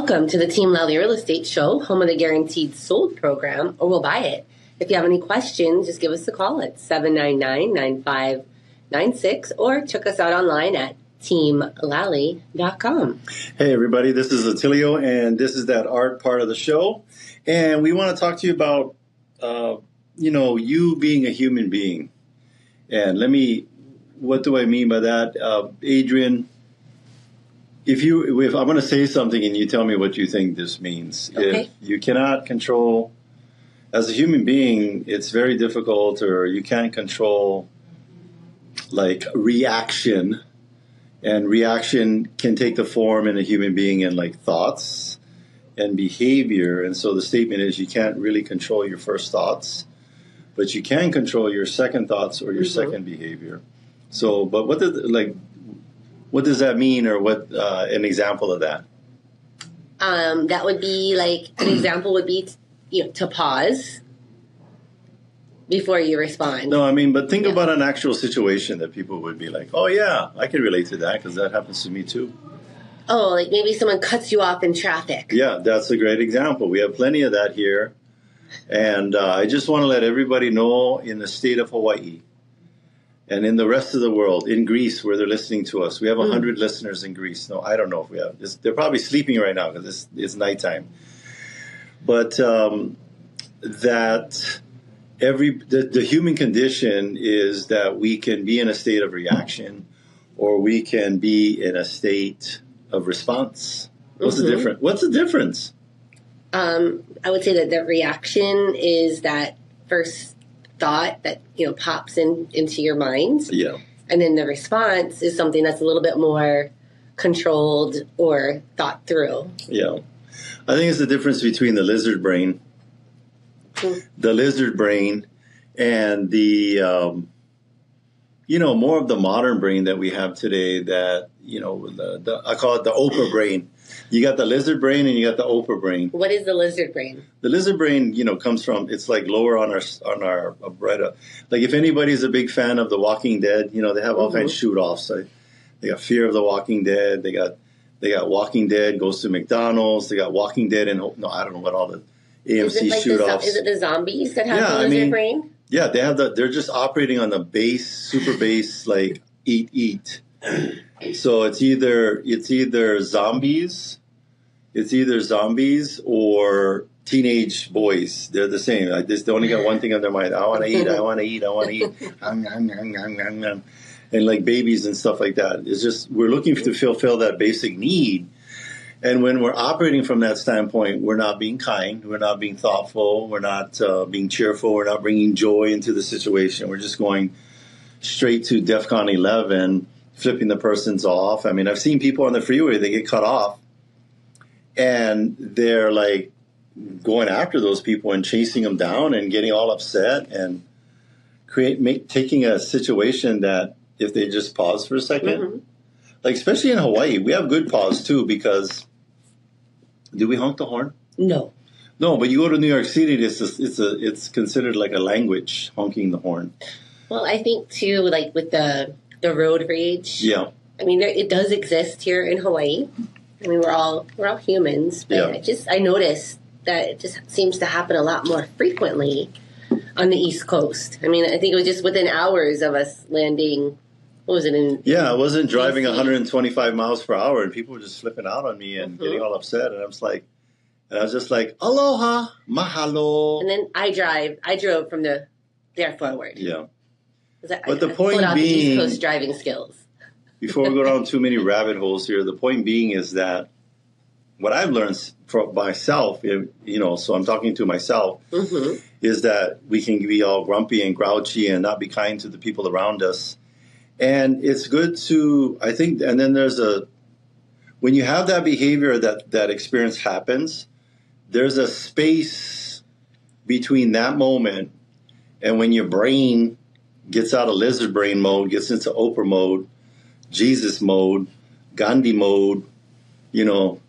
Welcome to the Team Lally Real Estate Show, home of the Guaranteed Sold program, or we'll buy it. If you have any questions, just give us a call at 799-9596 or check us out online at teamlally.com. Hey everybody, this is Attilio and this is that art part of the show. And we want to talk to you about, you being a human being. And what do I mean by that? Adrienne, if I'm going to say something and you tell me what you think this means. Okay. If you cannot control, as a human being, it's very difficult, or you can't control like reaction. And reaction can take the form in a human being in like thoughts and behavior. And so the statement is you can't really control your first thoughts, but you can control your second thoughts or your second behavior. So, but what does that mean, or what an example of that? That would be like, an example would be, to pause before you respond. No, but think about an actual situation that people would be like, oh yeah, I can relate to that because that happens to me too. Oh, like maybe someone cuts you off in traffic. Yeah, that's a great example. We have plenty of that here. And I just want to let everybody know, in the state of Hawaii and in the rest of the world, in Greece where they're listening to us, we have 100 listeners in Greece. No, I don't know if we have. They're probably sleeping right now because it's nighttime. But the human condition is that we can be in a state of reaction, or we can be in a state of response. What's the difference? What's the difference? I would say that the reaction is that first thought that pops into your mind. Yeah. And then the response is something that's a little bit more controlled or thought through. Yeah. I think it's the difference between the lizard brain, and the more of the modern brain that we have today. That I call it the Oprah brain. You got the lizard brain and you got the Oprah brain. What is the lizard brain? The lizard brain, comes from, it's like lower on our right. Like if anybody's a big fan of The Walking Dead, they have all kinds of shoot-offs. They got Fear of the Walking Dead. They got Walking Dead Goes to McDonald's. They got Walking Dead and I don't know what all the AMC shoot-offs. Is it the zombies that have the lizard brain? Yeah, they're just operating on the super base, like eat. So it's either zombies or teenage boys. They're the same. They only got one thing on their mind. I want to eat. And like babies and stuff like that. It's just, we're looking to fulfill that basic need. And when we're operating from that standpoint, we're not being kind. We're not being thoughtful. We're not being cheerful. We're not bringing joy into the situation. We're just going straight to DEFCON 11, flipping the persons off. I've seen people on the freeway, they get cut off, and they're like going after those people and chasing them down and getting all upset and taking a situation that if they just pause for a second, like especially in Hawaii, we have good pause too, because do we honk the horn? No, but you go to New York City, it's considered like a language, honking the horn. Well, I think too, like with the road rage. Yeah. It does exist here in Hawaii. We're all humans, but I noticed that it just seems to happen a lot more frequently on the East Coast. I think it was just within hours of us landing. What was it in? Yeah, I wasn't driving 125 miles per hour, and people were just flipping out on me and getting all upset, and I was just like, aloha, mahalo. And then I drove from there forward. Yeah. But the point being, the East Coast driving skills. Before we go down too many rabbit holes here, the point being is that what I've learned for myself, so I'm talking to myself, is that we can be all grumpy and grouchy and not be kind to the people around us. And it's good to, I think, and then when you have that behavior, that experience happens, there's a space between that moment and when your brain gets out of lizard brain mode, gets into Oprah mode, Jesus mode, Gandhi mode,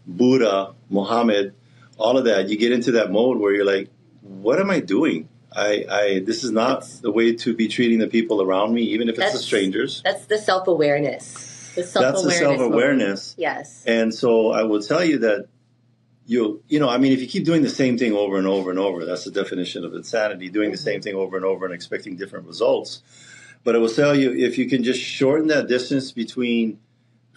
Buddha, Muhammad, all of that. You get into that mode where you're like, what am I doing? This is not the way to be treating the people around me, even if it's the strangers. That's the self-awareness. That's the self-awareness. Yes. And so I will tell you that I mean, if you keep doing the same thing over and over and over, that's the definition of insanity, doing the same thing over and over and expecting different results. But I will tell you, if you can just shorten that distance between,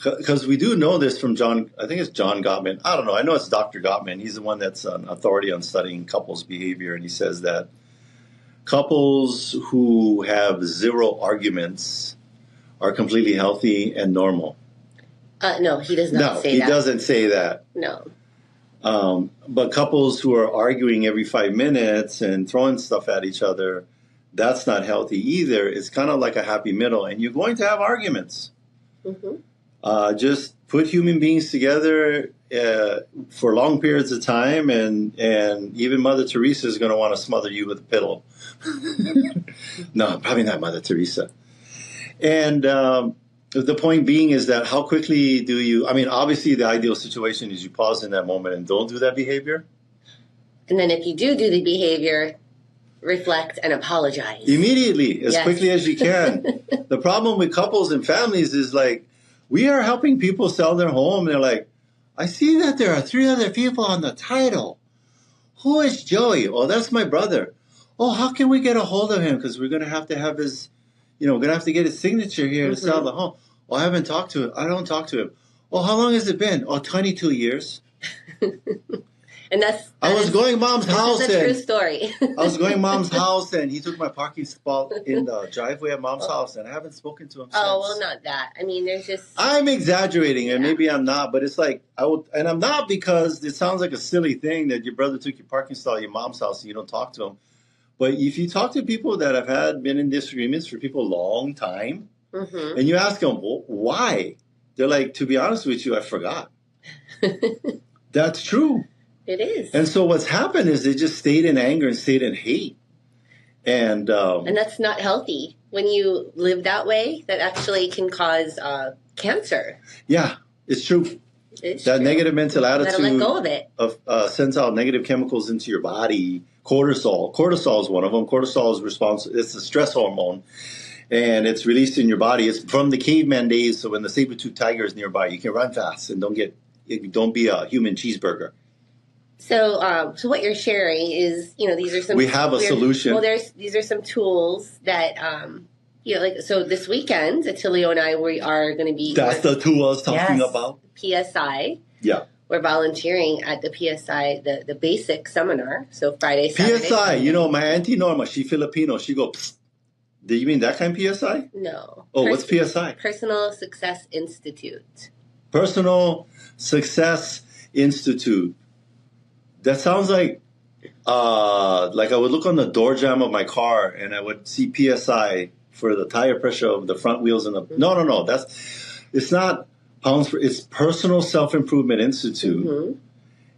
because we do know this from I think it's John Gottman. I don't know. I know it's Dr. Gottman. He's the one that's an authority on studying couples behavior. And he says that couples who have zero arguments are completely healthy and normal. No, he does not say that. No, he doesn't say that. No. But couples who are arguing every 5 minutes and throwing stuff at each other, that's not healthy either. It's kind of like a happy middle, and you're going to have arguments. Mm-hmm. Just put human beings together for long periods of time, and even Mother Teresa is going to want to smother you with a pillow. No, probably not Mother Teresa. And the point being is that how quickly do you, I mean, obviously the ideal situation is you pause in that moment and don't do that behavior. And then if you do the behavior, reflect and apologize. Immediately, as quickly as you can. The problem with couples and families is like, we are helping people sell their home. And they're like, I see that there are 3 other people on the title. Who is Joey? Oh, that's my brother. Oh, how can we get a hold of him? Because we're going to have his, we're going to have to get his signature here to sell the home. Oh, I haven't talked to him. I don't talk to him. Oh, how long has it been? Oh, 22 years. And I was going mom's house. That's a true story. I was going mom's house, and he took my parking spot in the driveway at mom's house, and I haven't spoken to him since. Oh, well, not that. I mean, there's just... I'm exaggerating, and maybe I'm not, but it's like, and I'm not because it sounds like a silly thing that your brother took your parking stall at your mom's house and you don't talk to him. But if you talk to people that have been in disagreements for people a long time, and you ask them, well, why? They're like, to be honest with you, I forgot. That's true. It is. And so what's happened is they just stayed in anger and stayed in hate. And that's not healthy. When you live that way, that actually can cause cancer. Yeah, it's true. It's that true. Negative mental attitude let go of it. Sends out negative chemicals into your body. Cortisol is one of them. Cortisol is responsible. It's a stress hormone, and it's released in your body. It's from the caveman days. So when the saber-toothed tiger is nearby, you can run fast and don't be a human cheeseburger. So, what you're sharing is, these are some. We have a solution. Well, these are some tools that, so this weekend, Attilio and I, we are going to be. That's the tool I was talking about. PSI. Yeah. We're volunteering at the PSI, the basic seminar. So Friday, Saturday. PSI, Sunday. My Auntie Norma, she Filipino. She go, psst. Do you mean that kind of PSI? No. Oh, what's PSI? Personal Success Institute. Personal Success Institute. That sounds like I would look on the door jamb of my car and I would see PSI for the tire pressure of the front wheels and the. No. It's not pounds for. It's Personal Self-Improvement Institute.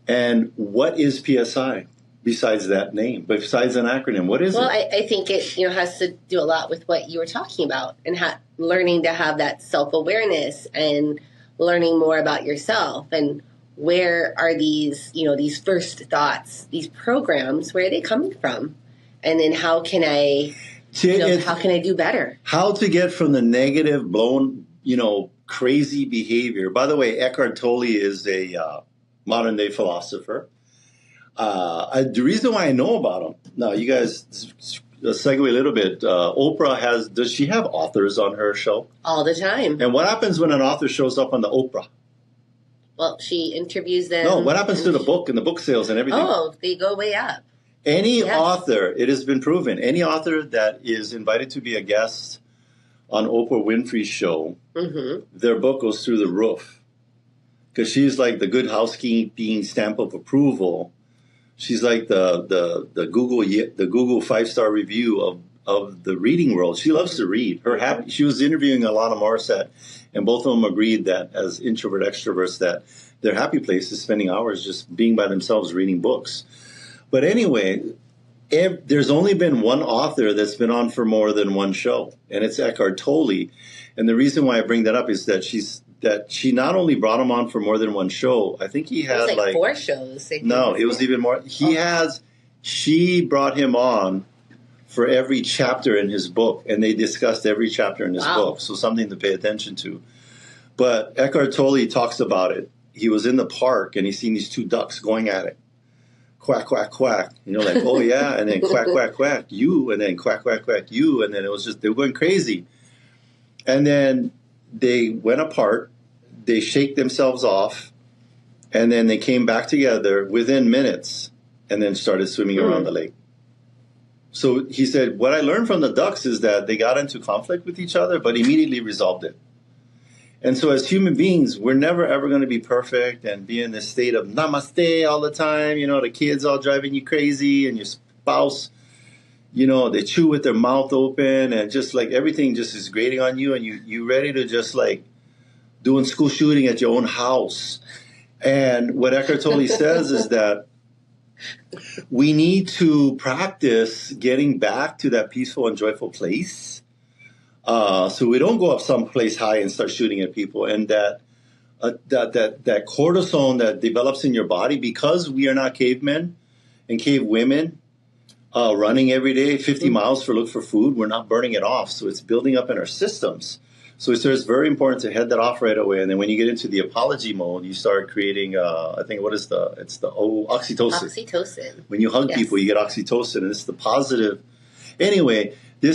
And what is PSI besides that name? Besides an acronym, what is it? Well, I think it has to do a lot with what you were talking about and learning to have that self-awareness and learning more about yourself and. Where are these first thoughts, these programs, where are they coming from? And then how can I do better? How to get from the negative, blown, crazy behavior. By the way, Eckhart Tolle is a modern day philosopher. The reason why I know about him, now you guys segue a little bit. Oprah does she have authors on her show? All the time. And what happens when an author shows up on the Oprah? Well, she interviews them. No, what happens to the book and the book sales and everything? Oh, they go way up. Any author, it has been proven, any author that is invited to be a guest on Oprah Winfrey's show, their book goes through the roof. Because she's like the good housekeeping stamp of approval. She's like the Google 5-star review of the reading world. She loves to read. She was interviewing Alanis Morissette, and both of them agreed that as introvert extroverts that their happy place is spending hours just being by themselves reading books. But anyway, there's only been one author that's been on for more than one show, and it's Eckhart Tolle. And the reason why I bring that up is that she not only brought him on for more than one show. I think he had like 4 shows. No, it was even more. She brought him on for every chapter in his book, and they discussed every chapter in his book, so something to pay attention to. But Eckhart Tolle talks about it, he was in the park and he seen these two ducks going at it. Quack, quack, quack. Like, oh, yeah. And then quack, quack, quack, you. And then quack, quack, quack, you. And then it was just, they were going crazy. And then they went apart. They shake themselves off. And then they came back together within minutes and then started swimming around the lake. So he said, what I learned from the ducks is that they got into conflict with each other, but immediately resolved it. And so as human beings, we're never, ever going to be perfect and be in this state of namaste all the time. The kids all driving you crazy and your spouse, they chew with their mouth open and just like everything just is grating on you and you ready to just like doing school shooting at your own house. And what Eckhart Tolle says is that we need to practice getting back to that peaceful and joyful place. So we don't go up someplace high and start shooting at people, and that cortisol that develops in your body because we are not cavemen and cave women running every day 50 miles look for food. We're not burning it off, so it's building up in our systems. So it's very important to head that off right away. And then when you get into the apology mode, you start creating, oxytocin. Oxytocin. When you hug people, you get oxytocin, and it's the positive. Anyway, the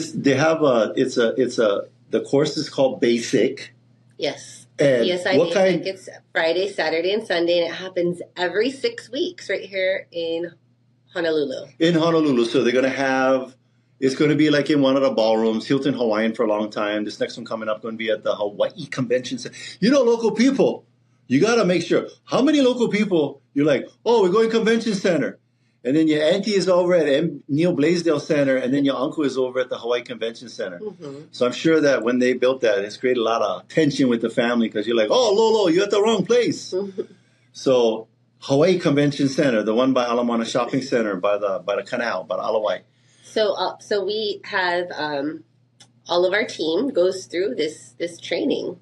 course is called Basic. Yes. And Basic. It's Friday, Saturday, and Sunday, and it happens every 6 weeks right here in Honolulu. So they're going to have, it's going to be like in one of the ballrooms, Hilton Hawaiian for a long time. This next one coming up going to be at the Hawaii Convention Center. Local people, you got to make sure. How many local people, you're like, oh, we're going Convention Center. And then your auntie is over at Neil Blaisdell Center, and then your uncle is over at the Hawaii Convention Center. Mm-hmm. So I'm sure that when they built that, it's created a lot of tension with the family because you're like, oh, Lolo, you're at the wrong place. Mm-hmm. So Hawaii Convention Center, the one by Ala Moana Shopping Center, by the canal, by the Alawai. So we have all of our team goes through this training,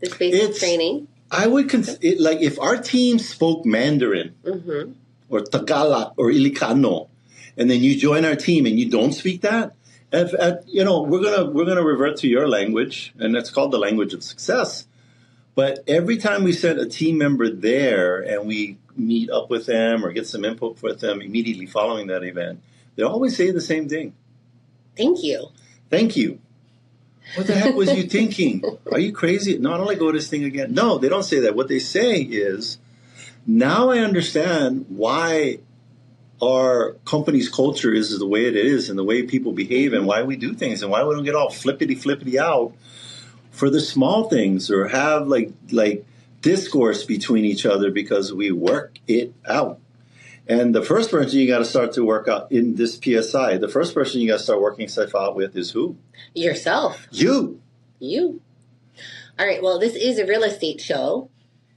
this basic training. I would like if our team spoke Mandarin. Mm-hmm. Or Tagalog or Ilocano, and then you join our team and you don't speak that, we're gonna revert to your language, and that's called the language of success. But every time we send a team member there and we meet up with them or get some input with them immediately following that event, they always say the same thing. Thank you. Thank you. What the heck was you thinking? Are you crazy? No, I don't like go this thing again. No, they don't say that. What they say is, now I understand why our company's culture is the way it is and the way people behave and why we do things and why we don't get all flippity out for the small things or have like discourse between each other because we work it out. And the first person you got to start to work out in this PSI, the first person you got to start working stuff out with is who? Yourself. You. All right. Well, this is a real estate show.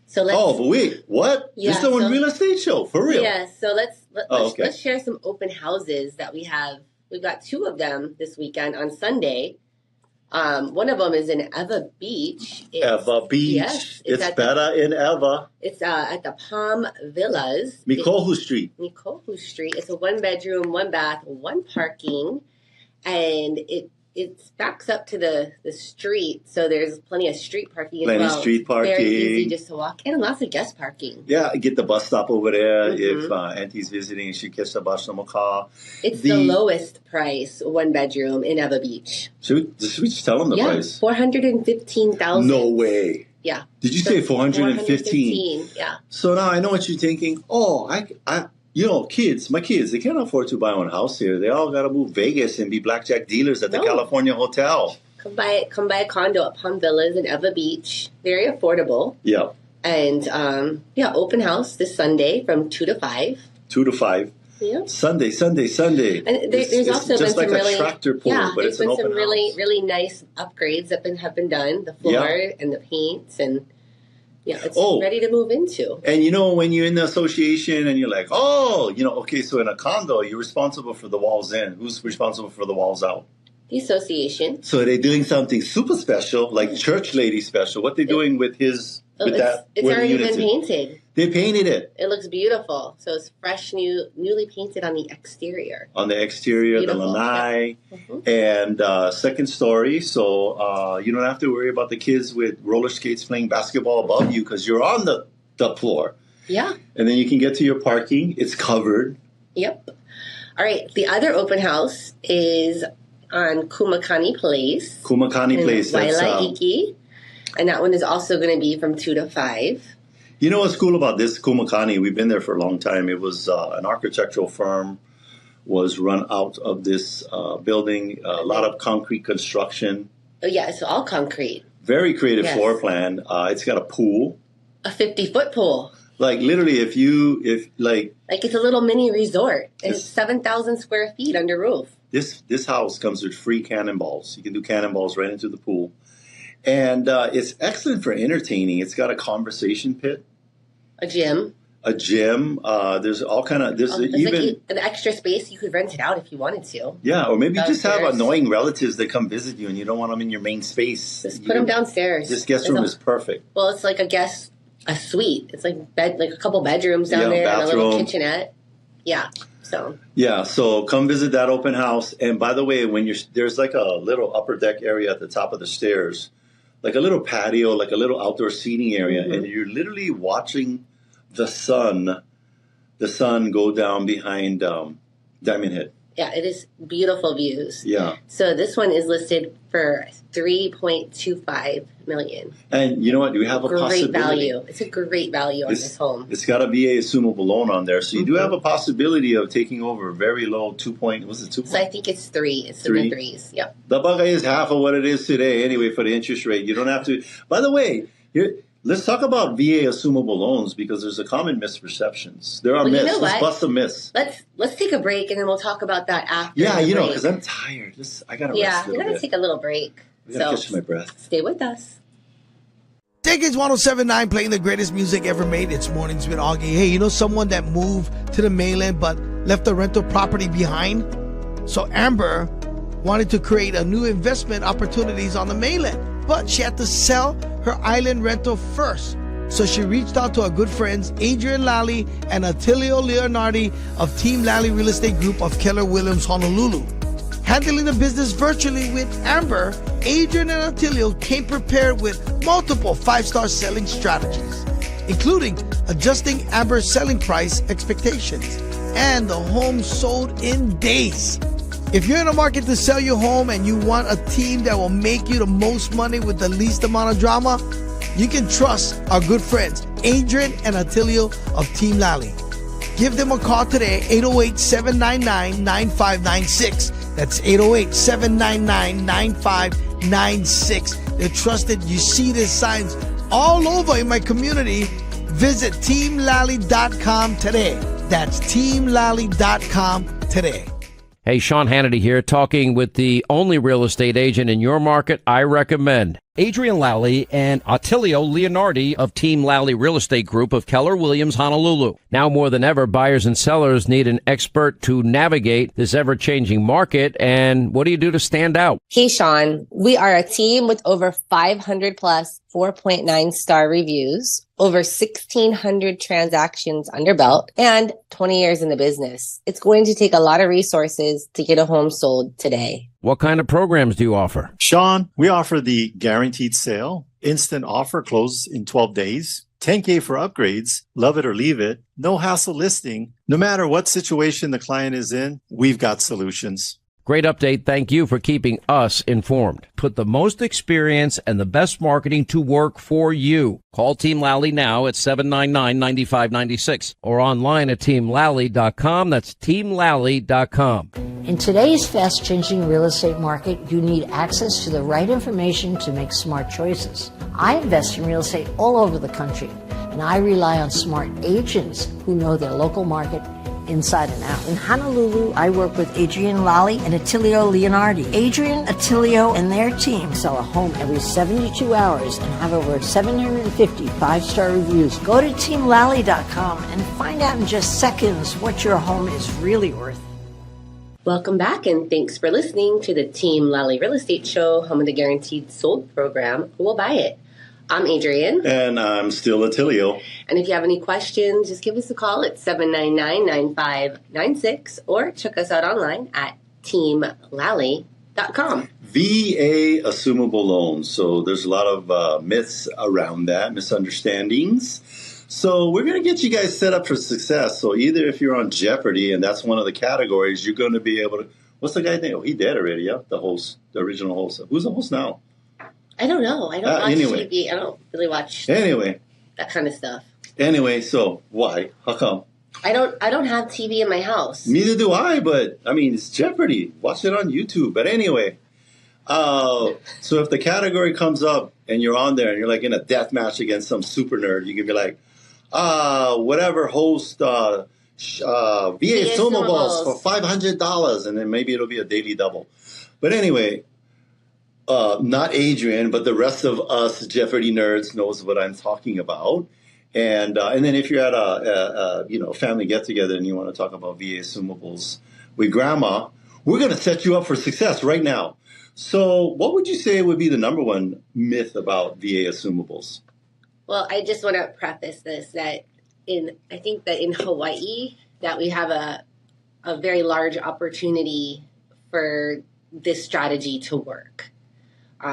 So but wait, what? Yeah, this is a real estate show, for real? Yeah, so let's share some open houses that we have. We've got 2 of them this weekend on Sunday. One of them is in Eva Beach. Eva Beach. Yes. It's better in Eva. It's at the Palm Villas. Mikohu Street. It's a 1-bedroom, 1-bath, 1 parking. And it backs up to the street, so there's plenty of street parking as well. Plenty of street parking. Very easy just to walk, and lots of guest parking. Yeah, get the bus stop over there. Mm-hmm. If Auntie's visiting, she catch the bus from a car. It's the lowest price 1-bedroom in Eva Beach. Should we just tell them the price? $415,000. No way. Yeah. Did you say 415? Yeah. So now I know what you're thinking. Oh, my kids, they can't afford to buy one house here. They all got to move Vegas and be blackjack dealers at the California Hotel. Come buy a condo at Palm Villas in Eva Beach. Very affordable. Yeah. And, open house this Sunday from 2 to 5. 2 to 5. Yeah. Sunday. And there's also been some really tractor pull, but it's an open house. Really nice upgrades that have been done. The floor and the paints and... Yeah, it's ready to move into. And when you're in the association and you're like, so in a condo, you're responsible for the walls in. Who's responsible for the walls out? The association. So they're doing something super special, like church lady special. What they doing with his... It's already been painted. They painted it. It looks beautiful. So it's fresh, newly painted on the exterior. On the exterior, beautiful. The lanai. Yeah. Mm-hmm. And second story, so you don't have to worry about the kids with roller skates playing basketball above you because you're on the the floor. Yeah. And then you can get to your parking. It's covered. Yep. All right. The other open house is on Kumakani Place. Kumakani Place. Wailaiki. And that one is also going to be from 2 to 5. You know what's cool about this Kumakani? We've been there for a long time. It was an architectural firm was run out of this building. A lot of concrete construction. Oh, yeah. It's all concrete. Very creative floor plan. It's got a pool. A 50-foot pool. Like literally, if it's a little mini resort. And it's 7,000 square feet under roof. This house comes with free cannonballs. You can do cannonballs right into the pool, and it's excellent for entertaining. It's got a conversation pit, a gym. There's all kind of even an extra space. You could rent it out if you wanted to. Yeah, or maybe just have annoying relatives that come visit you, and you don't want them in your main space. Just put them downstairs. This guest room is perfect. Well, it's like a suite. It's like a couple bedrooms down there, bathroom. And a little kitchenette. Yeah. So come visit that open house. And by the way, there's like a little upper deck area at the top of the stairs, like a little patio, like a little outdoor seating area, and you're literally watching the sun go down behind Diamond Head. Yeah, it is beautiful views. Yeah. So this one is listed for $3.25 million. And you know what? You have a possibility. Great value. It's a great value on this home. It's got a VA Assumable Loan on there, so you do have a possibility of taking over a very low 2 point. Was it 2 point? So I think it's 3. It's in the threes. Yep. The bagay is half of what it is today anyway for the interest rate. You don't have to. By the way, let's talk about VA Assumable Loans because there's a common misperceptions. There are myths. You know let's bust some myths. Let's take a break and then we'll talk about that after. Yeah, because I'm tired. I got to rest a little bit. Yeah, we're going to take a little break. I got to catch my breath. Stay with us. Decades 107.9 playing the greatest music ever made. It's Mornings with Augie. Hey, you know someone that moved to the mainland but left the rental property behind? So Amber wanted to create a new investment opportunities on the mainland, but she had to sell her island rental first. So she reached out to our good friends Adrienne Lally and Attilio Leonardi of Team Lally Real Estate Group of Keller Williams Honolulu. Handling the business virtually with Amber, Adrienne and Attilio came prepared with multiple 5-star selling strategies, including adjusting Amber's selling price expectations, and the home sold in days. If you're in the market to sell your home and you want a team that will make you the most money with the least amount of drama, you can trust our good friends Adrienne and Attilio of Team Lally. Give them a call today, 808-799-9596. That's 808-799-9596. They're trusted. You see their signs all over in my community. Visit teamlally.com today. That's teamlally.com today. Hey, Sean Hannity here, talking with the only real estate agent in your market I recommend. Adrienne Lally and Attilio Leonardi of Team Lally Real Estate Group of Keller Williams Honolulu. Now more than ever, buyers and sellers need an expert to navigate this ever-changing market. And what do you do to stand out? Hey, Sean, we are a team with over 500 plus 4.9 star reviews, over 1,600 transactions under belt, and 20 years in the business. It's going to take a lot of resources to get a home sold today. What kind of programs do you offer? Sean, we offer the guaranteed sale, instant offer close in 12 days, $10K for upgrades, love it or leave it, no hassle listing. No matter what situation the client is in, we've got solutions. Great update. Thank you for keeping us informed. Put the most experience and the best marketing to work for you. Call Team Lally now at 799-9596 or online at teamlally.com. That's teamlally.com. In today's fast-changing real estate market, you need access to the right information to make smart choices. I invest in real estate all over the country, and I rely on smart agents who know their local market inside and out. In Honolulu, I work with Adrienne Lally and Attilio Leonardi. Adrienne, Attilio, and their team sell a home every 72 hours and have over 750 5-star reviews. Go to teamlally.com and find out in just seconds what your home is really worth. Welcome back, and thanks for listening to the Team Lally Real Estate Show, home of the Guaranteed Sold program. Who will buy it? I'm Adrienne. And I'm still Attilio. And if you have any questions, just give us a call at 799-9596 or check us out online at teamlally.com. VA Assumable Loans. So there's a lot of myths around that, misunderstandings. So we're going to get you guys set up for success. So either if you're on Jeopardy, and that's one of the categories, you're going to be able to. What's the guy's name? Oh, he dead already. Yeah, the host, the original host. Who's the host now? I don't know. I don't watch TV. I don't really watch that kind of stuff. Anyway, so why? How come? I don't have TV in my house. Neither do I, but I mean, it's Jeopardy. Watch it on YouTube. But anyway, so if the category comes up and you're on there and you're like in a death match against some super nerd, you can be like, whatever host VA Assumables for $500, and then maybe it'll be a daily double. But anyway, not Adrienne, but the rest of us Jeopardy nerds knows what I'm talking about. And then if you're at a family get together and you want to talk about VA Assumables with grandma, we're going to set you up for success right now. So what would you say would be the number one myth about VA Assumables? Well, I just want to preface this that I think that in Hawaii that we have a very large opportunity for this strategy to work,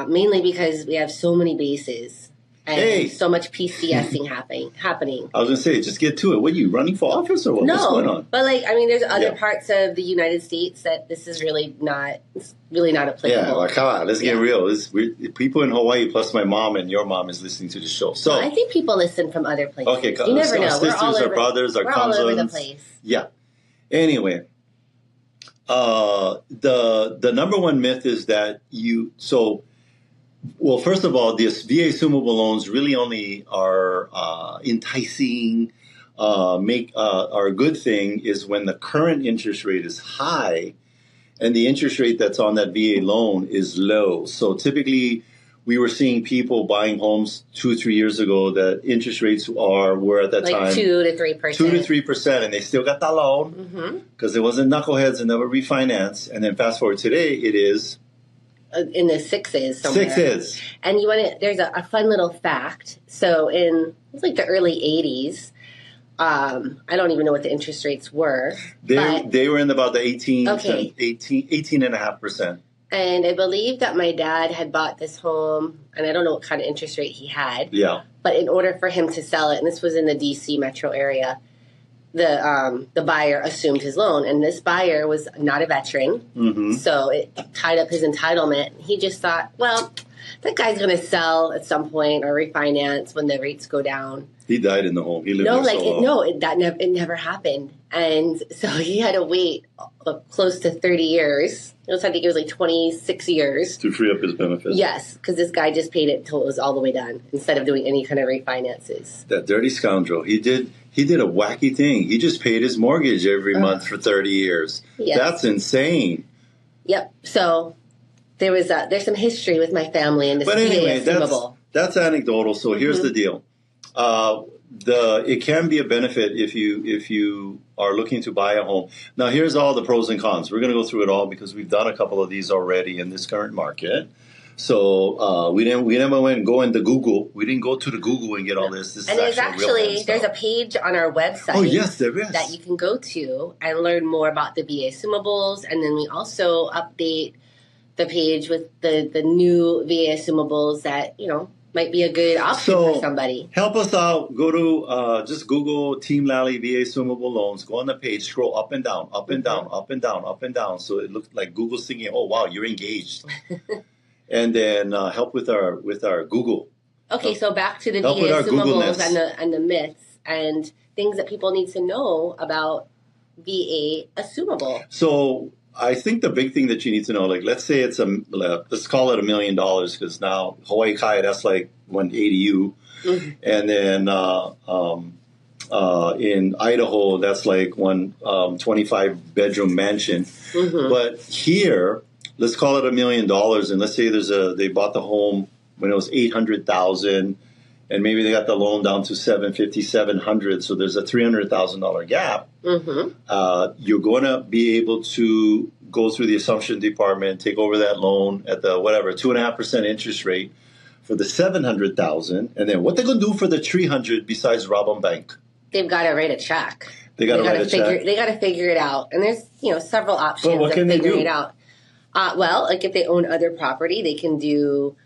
mainly because we have so many bases. And so much PCSing happening. I was going to say, just get to it. What, are you running for office or what? No, what's going on? But there's other parts of the United States that this is really not applicable. Yeah, well, come on, let's get real. People in Hawaii plus my mom and your mom is listening to the show. So I think people listen from other places. Okay, you never know. Our sisters, our brothers, our cousins. All over the place. Yeah. Anyway, the number one myth is that Well, first of all, this VA Assumable Loans really only are enticing, are a good thing is when the current interest rate is high and the interest rate that's on that VA loan is low. So typically we were seeing people buying homes 2 or 3 years ago that interest rates were at that time 2 to 3%. 2 to 3%, and they still got that loan because it wasn't knuckleheads and never refinanced. And then fast forward today, it is in the sixes somewhere. Sixes. And there's a fun little fact. So in the early 80s, I don't even know what the interest rates were. They were in about the 18.5%. And I believe that my dad had bought this home, and I don't know what kind of interest rate he had. Yeah. But in order for him to sell it, and this was in the D.C. metro area, the buyer assumed his loan, and this buyer was not a veteran, so it tied up his entitlement. He just thought, well, that guy's going to sell at some point or refinance when the rates go down. He died in the home. He lived there so long. It never happened, and so he had to wait close to 30 years. I think it was 26 years to free up his benefits. Yes, because this guy just paid it until it was all the way done instead of doing any kind of refinances. That dirty scoundrel. He did a wacky thing. He just paid his mortgage every month for 30 years. Yes. That's insane. Yep. So there's some history with my family and this. But anyway, that's anecdotal. So here's the deal. It can be a benefit if you are looking to buy a home. Now, here's all the pros and cons. We're going to go through it all because we've done a couple of these already in this current market. So we never went and go into Google. We didn't go to the Google and get all this. This and there's a page on our website. Oh yes, there is, that you can go to and learn more about the VA Assumables, and then we also update the page with the new VA Assumables that might be a good option for somebody. Help us out. Go to just Google Team Lally VA Assumable Loans. Go on the page, scroll up and down, up and down, up and down, up and down. So it looks like Google's thinking, "Oh wow, you're engaged." And then help with our Google. Okay, so back to the VA Assumables and the myths and things that people need to know about VA Assumable. So I think the big thing that you need to know, let's say it's let's call it $1 million because now Hawaii Kai, that's like 180U. And then in Idaho, that's like one 25-bedroom mansion. But here, let's call it $1 million, and let's say they bought the home when it was $800,000, and maybe they got the loan down to $750,000, $700,000. So there's a $300,000 gap. You're going to be able to go through the assumption department, take over that loan at the 2.5% interest rate for the $700,000, and then what they're going to do for the $300,000 besides rob them bank? They've got to write a check. They got to check. They got to figure it out, and there's several options of figuring it out. If they own other property, they can do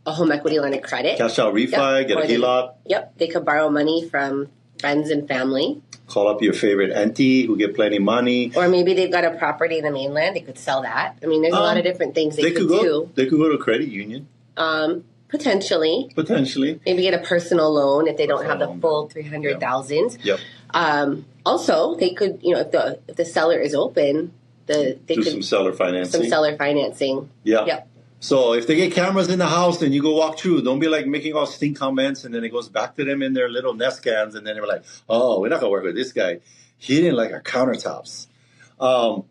a home equity line of credit. Cash out refi, get a HELOC. Yep, they could borrow money from friends and family. Call up your favorite auntie who get plenty of money. Or maybe they've got a property in the mainland. They could sell that. I mean, there's a lot of different things they could do. They could go to a credit union. Potentially. Maybe get a personal loan if they don't have the full $300,000. Yep. Also, they could, if the seller is open, they could do some seller financing. Yeah. Yep. So if they get cameras in the house and you go walk through, don't be like making all stink comments and then it goes back to them in their little Nest cans and then they're like, oh, we're not going to work with this guy. He didn't like our countertops. And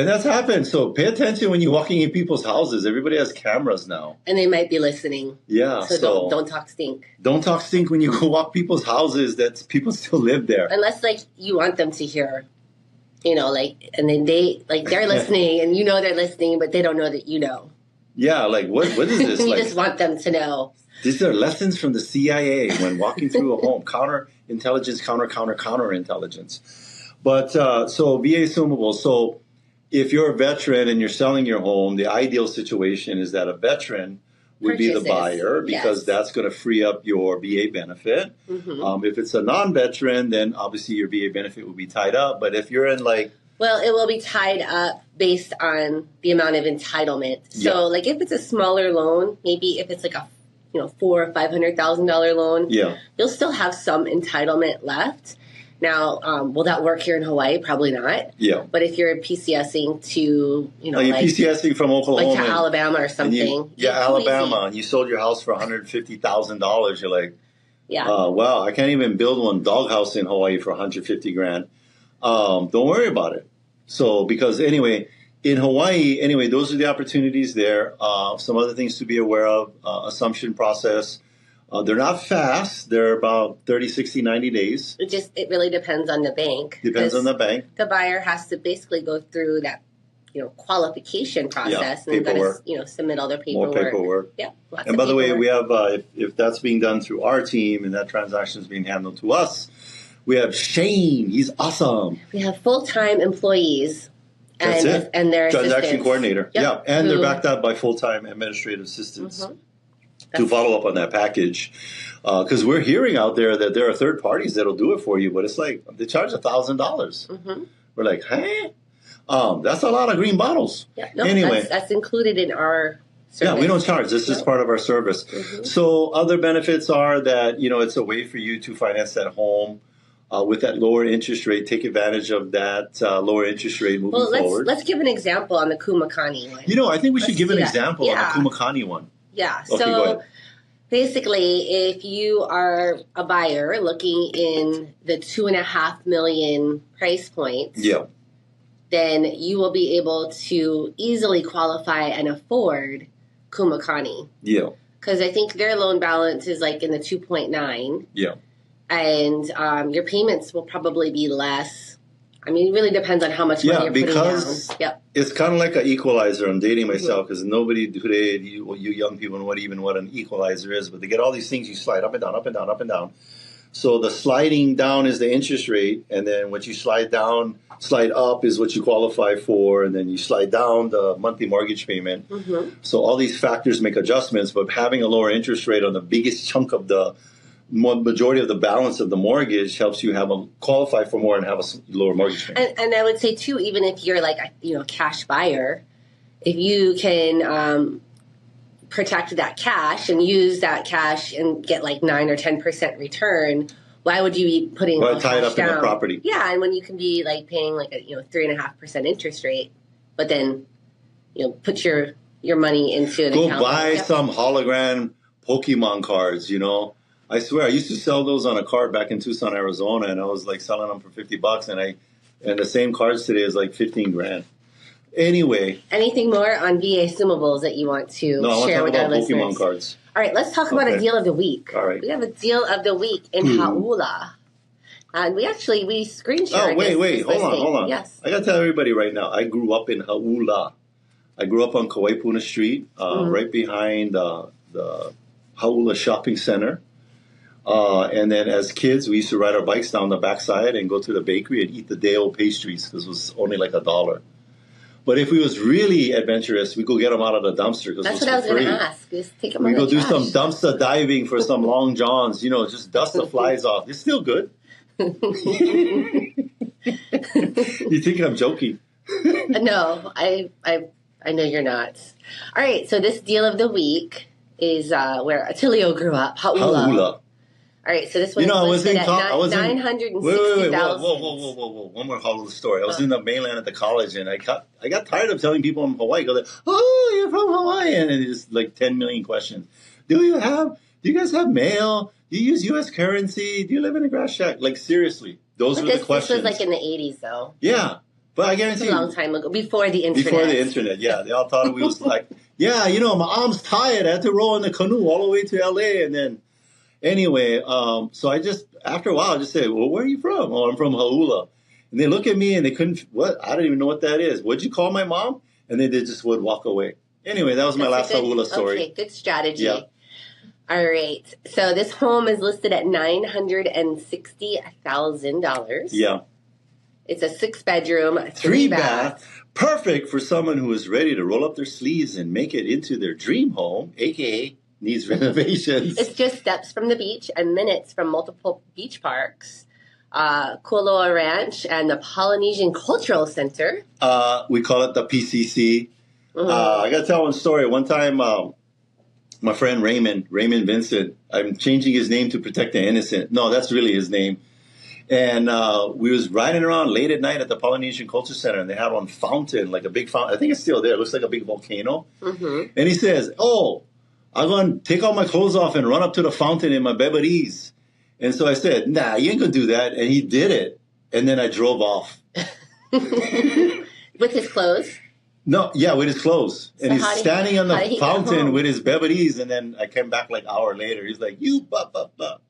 that's happened. So pay attention when you're walking in people's houses. Everybody has cameras now. And they might be listening. Yeah. So don't talk stink. Don't talk stink when you go walk people's houses that people still live there. Unless you want them to hear. And then they're listening and they're listening, but they don't know that you know. Yeah, what is this? You just want them to know. These are lessons from the CIA when walking through a home. Counterintelligence, counterintelligence. But so VA Assumable. So if you're a veteran and you're selling your home, the ideal situation is that a veteran would be the buyer because that's going to free up your VA benefit. Mm-hmm. If it's a non-veteran, then obviously your VA benefit will be tied up. But if you're in well, it will be tied up based on the amount of entitlement. So, if it's a smaller loan, maybe if it's a $400,000 or $500,000 loan, you'll still have some entitlement left. Now, will that work here in Hawaii? Probably not. Yeah. But if you're PCSing to, you're PCSing from Oklahoma, to Alabama or something, Alabama, and you sold your house for $150,000, you're like, wow, I can't even build one doghouse in Hawaii for $150,000. Don't worry about it. So, because anyway, in Hawaii, those are the opportunities there. Some other things to be aware of, assumption process. They're not fast. They're about 30, 60, 90 days. It really depends on the bank. Depends on the bank. The buyer has to basically go through that, qualification process and paperwork. Got to, submit all their paperwork. More paperwork. Yeah. And by the way, we have, if that's being done through our team and that transaction is being handled to us, we have Shane. He's awesome. We have full-time employees. That's it. And their transaction assistants. Coordinator. Yep. Yeah. And they're backed up by full-time administrative assistants. Mm-hmm. To follow up on that package. Because we're hearing out there that there are third parties that'll do it for you, but it's they charge $1,000. Mm-hmm. We're like, hey, that's a lot of green bottles. Yeah, no, anyway, that's included in our service. Yeah, we don't charge. This is part of our service. Mm-hmm. So other benefits are that, it's a way for you to finance that home with that lower interest rate. Take advantage of that lower interest rate moving forward. Let's give an example on the Kumakani one. I think we should give an example on the Kumakani one. Yeah. Okay, so basically, if you are a buyer looking in the $2.5 million price point, then you will be able to easily qualify and afford Kumakani. Yeah. Because I think their loan balance is in the 2.9. Yeah. And your payments will probably be less. I mean, it really depends on how much money you're putting down. Yep. It's kind of like an equalizer. I'm dating myself because nobody today, you young people, know what an equalizer is. But they get all these things you slide up and down, up and down, up and down. So the sliding down is the interest rate, and then what you slide up is what you qualify for, and then you slide down the monthly mortgage payment. Mm-hmm. So all these factors make adjustments, but having a lower interest rate on the biggest chunk of the majority of the balance of the mortgage helps you qualify for more and have a lower mortgage payment. And I would say too, even if you're a cash buyer, if you can protect that cash and use that cash and get 9 or 10% return, why would you be putting tie it up down in the property? Yeah, and when you can be paying a 3.5% interest rate, but then put your money into an account. Go buy some hologram Pokemon cards. I swear, I used to sell those on a card back in Tucson, Arizona, and I was selling them for $50, and the same cards today is $15,000. Anyway, anything more on VA Assumables that you want to share with our listeners? Pokemon cards. All right, let's talk about a deal of the week. All right, we have a deal of the week in Hauula, and we screen shared. Oh, wait, hold on. Yes, I got to tell everybody right now. I grew up in Hauula. I grew up on Kauai Street, right behind the Hauula Shopping Center. And then as kids, we used to ride our bikes down the backside and go to the bakery and eat the day-old pastries because it was only $1. But if we was really adventurous, we go get them out of the dumpster. That's what I was going to ask. Just take them we out go of the do trash. some dumpster diving for some long johns. Just dust the flies off. It's still good. You think I'm joking? No, I know you're not. All right, so this deal of the week is where Attilio grew up, Hauula. All right, so this one is listed at $960,000. Wait. Whoa. One more Hauula story. I was in the mainland at the college, and I got tired of telling people I'm from Hawaii. Go like, oh, you're from Hawaii, and it's just like 10 million questions. Do you guys have mail? Do you use U.S. currency? Do you live in a grass shack? Like, seriously, those were the questions. This was like in the 80s, though. Yeah. But I guarantee it's a long time ago, before the internet. Before the internet, yeah. They all thought we was like, yeah, my arm's tired. I had to row in the canoe all the way to L.A. And then, anyway, so after a while, I just said, well, where are you from? Oh, I'm from Hauula. And they look at me and they couldn't, what? I don't even know what that is. What'd you call my mom? And then they just would walk away. Anyway, that was my last Hauula story. Okay, good strategy. Yeah. All right. So this home is listed at $960,000. Yeah. It's a 6-bedroom, 3-bath. Perfect for someone who is ready to roll up their sleeves and make it into their dream home, a.k.a. needs renovations. It's just steps from the beach and minutes from multiple beach parks, Kualoa Ranch, and the Polynesian Cultural Center. We call it the PCC. Mm-hmm. I got to tell one story. One time, my friend Raymond Vincent, I'm changing his name to protect the innocent. No, that's really his name. And we was riding around late at night at the Polynesian Culture Center, and they had one fountain, like a big fountain. I think it's still there. It looks like a big volcano. Mm-hmm. And he says, oh, I'm going to take all my clothes off and run up to the fountain in my beberies. And so I said, nah, you ain't going to do that. And he did it. And then I drove off. With his clothes? No, yeah, with his clothes. So and he's standing on the fountain with his beberies. And then I came back like an hour later. He's like, you,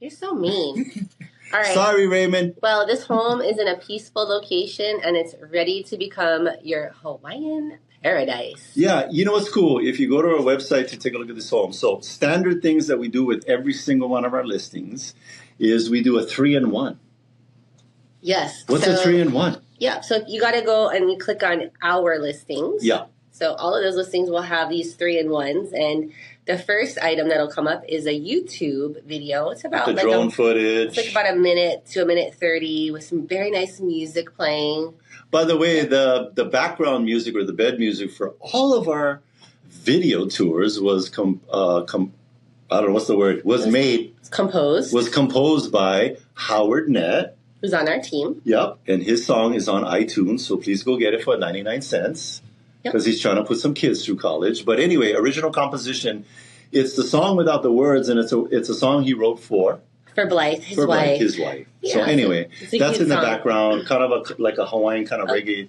You're so mean. All right. Sorry, Raymond. Well, this home is in a peaceful location, and it's ready to become your Hawaiian paradise. Yeah, you know what's cool? If you go to our website to take a look at this home, so standard things that we do with every single one of our listings is we do a 3-in-1. Yes. What's a 3-in-1? Yeah, so you got to go and you click on our listings. Yeah. So all of those listings will have these 3-in-1s, and the first item that'll come up is a YouTube video. It's about the drone footage. It's like about a minute to a minute 30 with some very nice music playing. By the way, the background music or the bed music for all of our video tours was I don't know what's the word. Was composed by Howard Nett, who's on our team. Yep, and his song is on iTunes, so please go get it for 99 cents. Because he's trying to put some kids through college. But anyway, original composition. It's the song without the words, and it's a song he wrote for Blythe, his wife. Yeah, so anyway, that's in the background, kind of like a Hawaiian kind of reggaeton.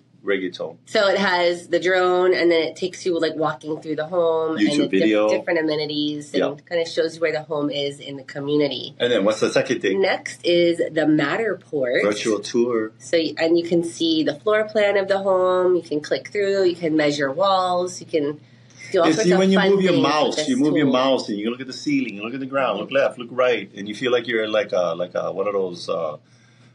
So it has the drone, and then it takes you like walking through the home, YouTube and video, different amenities, and kind of shows you where the home is in the community. And then what's the second thing? Next is the Matterport virtual tour. So and you can see the floor plan of the home. You can click through. You can measure walls. You can do all sorts of fun when you move your mouse, your mouse, and you look at the ceiling, you look at the ground, look left, look right, and you feel like you're in like a one of those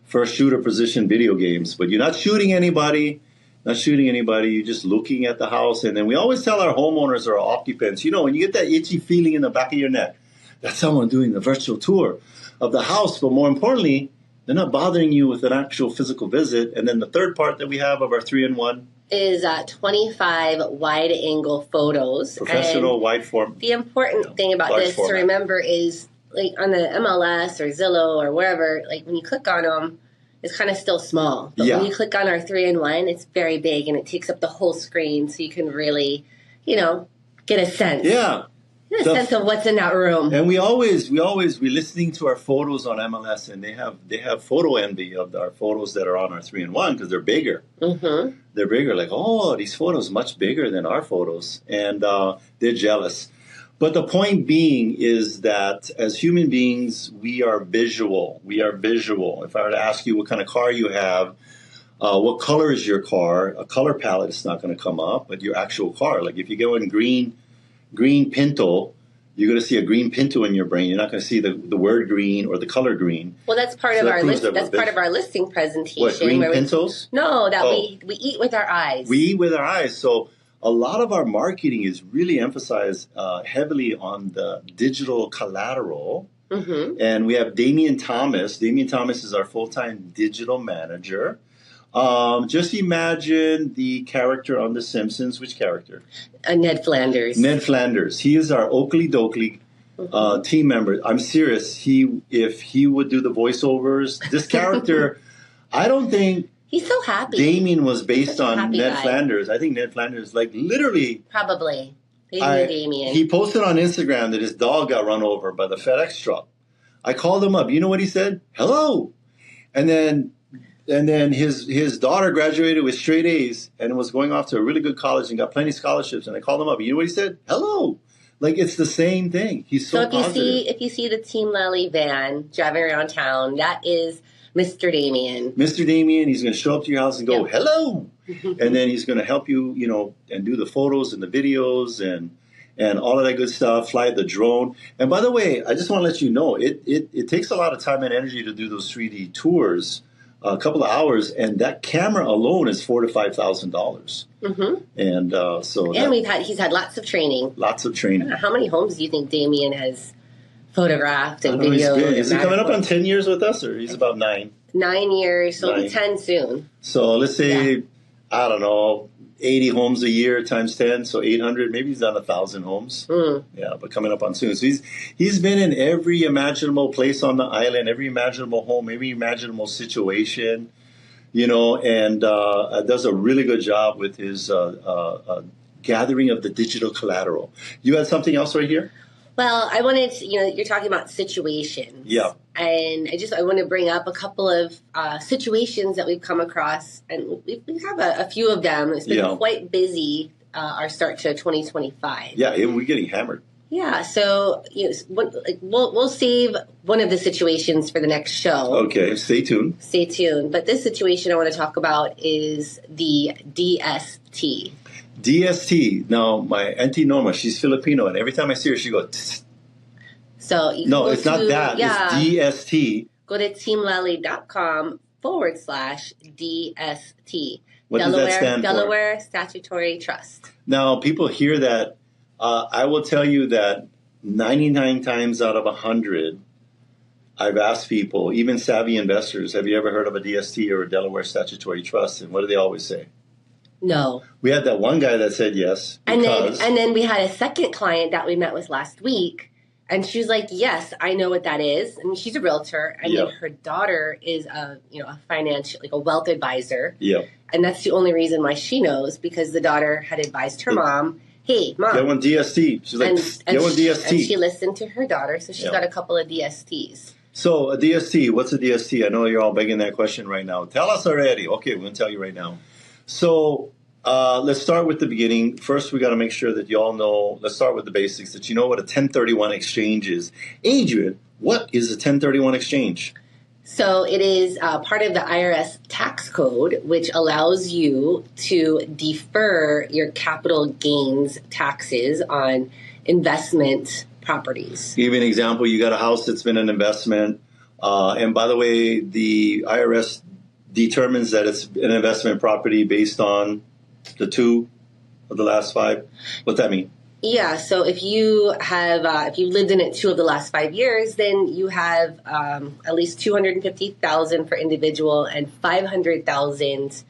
first shooter position video games. But you're not shooting anybody. You're just looking at the house. And then we always tell our homeowners or our occupants, when you get that itchy feeling in the back of your neck, that's someone doing the virtual tour of the house. But more importantly, they're not bothering you with an actual physical visit. And then the third part that we have of our 3-in-1 is 25 wide-angle photos. Professional wide form. The important thing about this to remember is, like on the MLS or Zillow or wherever, like when you click on them, it's kind of still small. But when you click on our 3-in-1, it's very big, and it takes up the whole screen, so you can really, get a sense. Yeah. Get a sense of what's in that room. And we're listening to our photos on MLS, and they have photo envy of our photos that are on our 3-in-1 because they're bigger. Mm-hmm. They're bigger, like, oh, these photos much bigger than our photos, and they're jealous. But the point being is that as human beings, we are visual. If I were to ask you what kind of car you have, what color is your car, a color palette is not going to come up, but your actual car. Like if you go in green Pinto, you're going to see a green Pinto in your brain. You're not going to see the word green or the color green. Well, that's part of our listing presentation. What, green Pintos? We eat with our eyes. We eat with our eyes. So a lot of our marketing is really emphasized heavily on the digital collateral. Mm-hmm. And we have Damian Thomas. Damian Thomas is our full-time digital manager. Just imagine the character on The Simpsons. Which character? Ned Flanders. Ned Flanders. He is our Oakley Dokley team member. I'm serious. If he would do the voiceovers, this character, I don't think he's so happy. Damien was based on Ned Flanders. I think Ned Flanders, like literally. Probably. Damien. He posted on Instagram that his dog got run over by the FedEx truck. I called him up. You know what he said? Hello. And then his daughter graduated with straight A's and was going off to a really good college and got plenty of scholarships. And I called him up. You know what he said? Hello. Like, it's the same thing. He's so positive. If you see the Team Lally van driving around town, that is Mr. Damien. Mr. Damien, he's going to show up to your house and go, hello. And then he's going to help you, and do the photos and the videos and all of that good stuff, fly the drone. And by the way, I just want to let you know, it takes a lot of time and energy to do those 3D tours, a couple of hours, and that camera alone is $4,000 to $5,000. Mm-hmm. And he's had lots of training. Lots of training. How many homes do you think Damien has photographed and videoed? Is he coming up on 10 years with us, or he's about 9? 9 years, so he'll be 10 soon. So let's say, I don't know, 80 homes a year times 10, so 800. Maybe he's done 1,000 homes. Mm. Yeah, but coming up on soon. So he's been in every imaginable place on the island, every imaginable home, every imaginable situation, and does a really good job with his gathering of the digital collateral. You had something else right here? Well, I wanted to, you're talking about situations. Yeah. And I want to bring up a couple of situations that we've come across, and we have a few of them. It's been quite busy, our start to 2025. Yeah, we're getting hammered. Yeah, so we'll save one of the situations for the next show. Okay, stay tuned. Stay tuned. But this situation I want to talk about is the DST. DST. Now, my Auntie Norma, she's Filipino, and every time I see her, she goes, tss. So it's not that. Yeah. It's DST. Go to teamlally.com/DST. What does that stand for? Delaware Statutory Trust. Now, people hear that. I will tell you that 99 times out of 100, I've asked people, even savvy investors, have you ever heard of a DST or a Delaware Statutory Trust? And what do they always say? No. We had that one guy that said yes. And then we had a second client that we met with last week, and she was like, yes, I know what that is. And she's a realtor, and then her daughter is a financial, like a wealth advisor. Yeah. And that's the only reason why she knows, because the daughter had advised her mom, hey, Mom. Get one DST. She's like, get one DST. And she listened to her daughter, so she's got a couple of DSTs. So a DST, what's a DST? I know you're all begging that question right now. Tell us already. Okay, we're going to tell you right now. So let's start with the beginning. First, we got to make sure that you all know, let's start with the basics, that you know what a 1031 exchange is. Adrienne, what is a 1031 exchange? So it is part of the IRS tax code, which allows you to defer your capital gains taxes on investment properties. Give you an example. You got a house that's been an investment. And by the way, the IRS determines that it's an investment property based on the 2 of the last 5. What's that mean? Yeah, so if you have if you've lived in it 2 of the last 5 years, then you have at least $250,000 for individual and $500,000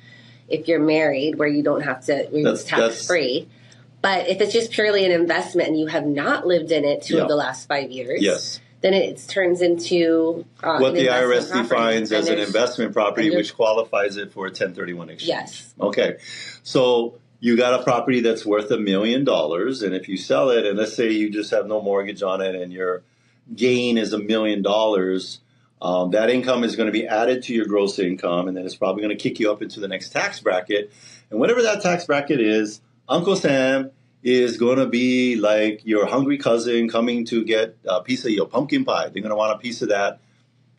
if you're married, where you don't have to. It's tax free. But if it's just purely an investment and you have not lived in it 2 of the last 5 years, then it turns into what the IRS defines as an investment property, which qualifies it for a 1031 exchange. Yes. Okay. So you got a property that's worth $1 million, and if you sell it, and let's say you just have no mortgage on it, and your gain is $1 million, that income is going to be added to your gross income, and then it's probably going to kick you up into the next tax bracket. And whatever that tax bracket is, Uncle Sam is going to be like your hungry cousin coming to get a piece of your pumpkin pie. They're going to want a piece of that,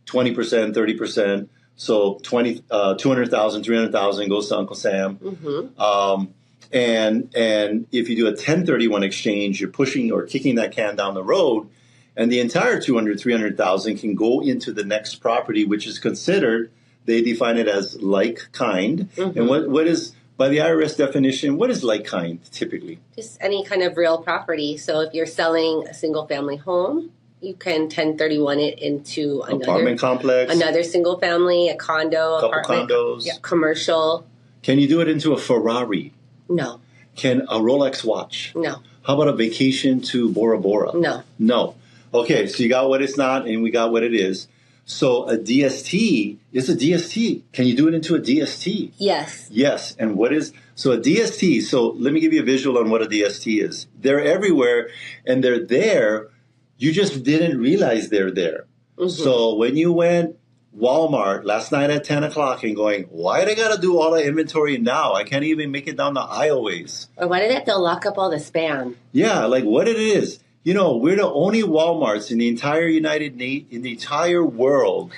20%, 30%. So $200,000, $300,000 goes to Uncle Sam. Mm-hmm. And if you do a 1031 exchange, you're pushing or kicking that can down the road, and the entire 200, 300,000 can go into the next property, which is considered, they define it as like kind. Mm-hmm. And what is, by the IRS definition, what is like kind typically? Just any kind of real property. So if you're selling a single family home, you can 1031 it into another apartment complex, another single family, a condo, couple apartment, condos, commercial. Can you do it into a Ferrari? No. Can a Rolex watch? No. How about a vacation to Bora Bora? No. No. Okay, so you got what it's not and we got what it is. So a DST is a DST. Can you do it into a DST? Yes. Yes. And what is, so a DST, so let me give you a visual on what a DST is. They're everywhere and they're there. You just didn't realize they're there. Mm-hmm. So when you went Walmart last night at 10 o'clock and going, why do I got to do all the inventory now? I can't even make it down the aisleways. Or why did they have to lock up all the spam? Yeah, like what it is. You know, we're the only Walmarts in the entire in the entire world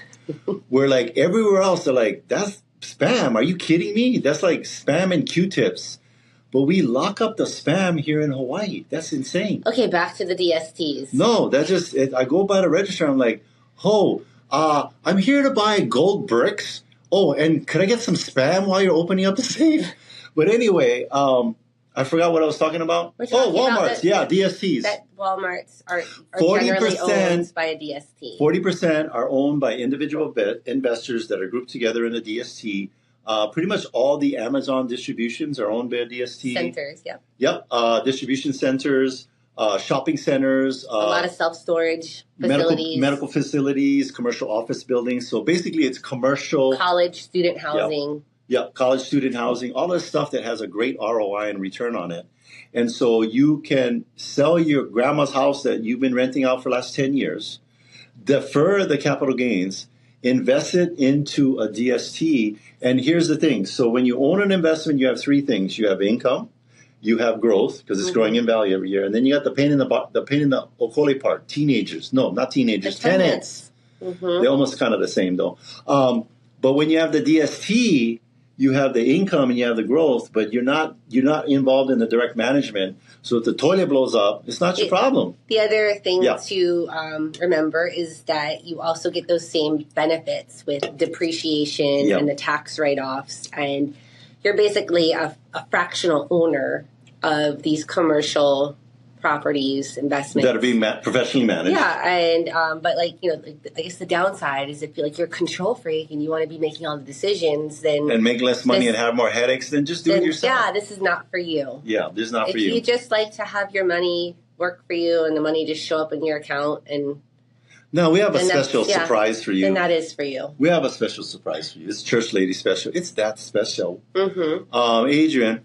where like everywhere else they're like, that's spam. Are you kidding me? That's like spam and Q-tips. But we lock up the spam here in Hawaii. That's insane. Okay, back to the DSTs. No, that's just, I go by the register. I'm like, I'm here to buy gold bricks. Oh, and could I get some spam while you're opening up the safe? But anyway, I forgot what I was talking about. Walmart's. DSTs. That Walmart's are generally owned by a DST. 40% are owned by individual investors that are grouped together in a DST. Pretty much all the Amazon distributions are owned by a DST. Centers, yep. Yep, distribution centers, shopping centers. A lot of self-storage facilities. Medical facilities, commercial office buildings. So basically it's commercial. College, student housing. Yep, college, student housing, all this stuff that has a great ROI and return on it. And so you can sell your grandma's house that you've been renting out for the last 10 years, defer the capital gains, invest it into a DST. And here's the thing. So when you own an investment, you have three things. You have income, you have growth because it's growing in value every year. And then you got the pain in the okole part, teenagers. No, not teenagers, tenants. Mm-hmm. They're almost kind of the same though. But when you have the DST, you have the income and you have the growth, but you're not involved in the direct management. So if the toilet blows up, it's not your problem. The other thing to remember is that you also get those same benefits with depreciation and the tax write-offs. And you're basically a fractional owner of these commercial properties, investments that are being professionally managed. Yeah, and but I guess the downside is if you're a control freak and you want to be making all the decisions, then and make less money and have more headaches, then just do it yourself. Yeah, this is not for you. Yeah, this is not for you. If you just like to have your money work for you and the money just show up in your account, and no, we have a special surprise for you. Then that is for you. We have a special surprise for you. It's Church Lady special. It's that special. Mm-hmm. Adrienne,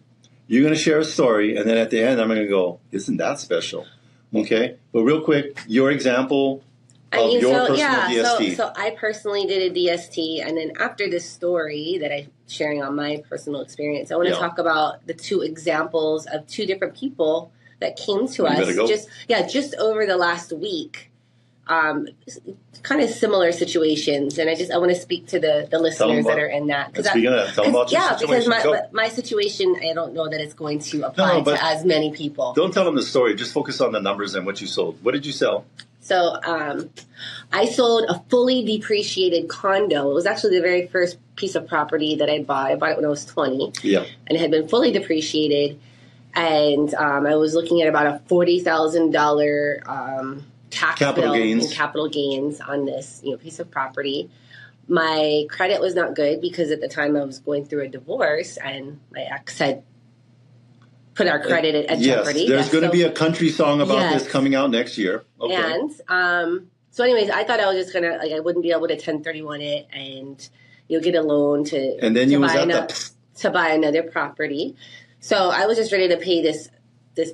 you're going to share a story, and then at the end, I'm going to go, isn't that special? Okay? But real quick, your example of your personal DST. So I personally did a DST, and then after this story that I'm sharing on my personal experience, I want to talk about the two examples of two different people that came to us just over the last week. Kind of similar situations, and I want to speak to the listeners that are in that. Tell them about your situation. Because my situation, I don't know that it's going to apply to as many people. Don't tell them the story. Just focus on the numbers and what you sold. What did you sell? So I sold a fully depreciated condo. It was actually the very first piece of property that I bought. I bought it when I was 20. Yeah. And it had been fully depreciated. And I was looking at about a $40,000 tax bill and capital gains on this piece of property. My credit was not good because at the time I was going through a divorce and my ex had put our credit at jeopardy. There's going to be a country song about this coming out next year. Okay. And so anyways, I thought I was just going to, I wouldn't be able to 1031 it and you'll get a loan to buy another property. So I was just ready to pay this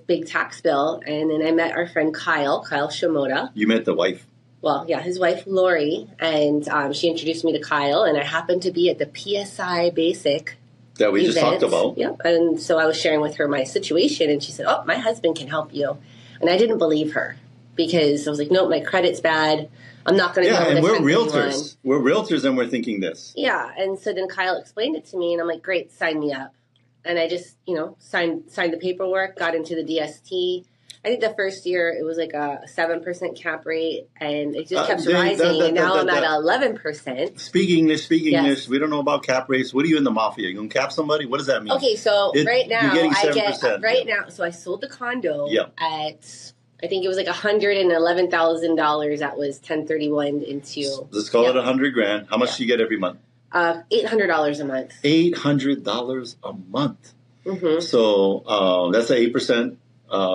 big tax bill, and then I met our friend Kyle Shimoda. You met the wife? Well, yeah, his wife Lori, and she introduced me to Kyle, and I happened to be at the PSI Basic that we event. Just talked about. Yep, and so I was sharing with her my situation, and she said, "Oh, my husband can help you," and I didn't believe her because I was like, "Nope, my credit's bad. I'm not going to go." Yeah, and we're realtors. We're realtors, and we're thinking this. Yeah, and so then Kyle explained it to me, and I'm like, "Great, sign me up." and I just, signed the paperwork, got into the DST. I think the first year it was like a 7% cap rate, and it just kept rising. And now I'm at 11%. Speak English. We don't know about cap rates. What are you in the mafia? You gonna cap somebody? What does that mean? Okay, so right now you're getting 7%. now. So I sold the condo at, I think it was like $111,000. That was 1031 into. Let's call it $100,000. How much do you get every month? $800 a month. $800 a month. Mm-hmm. So that's an 8%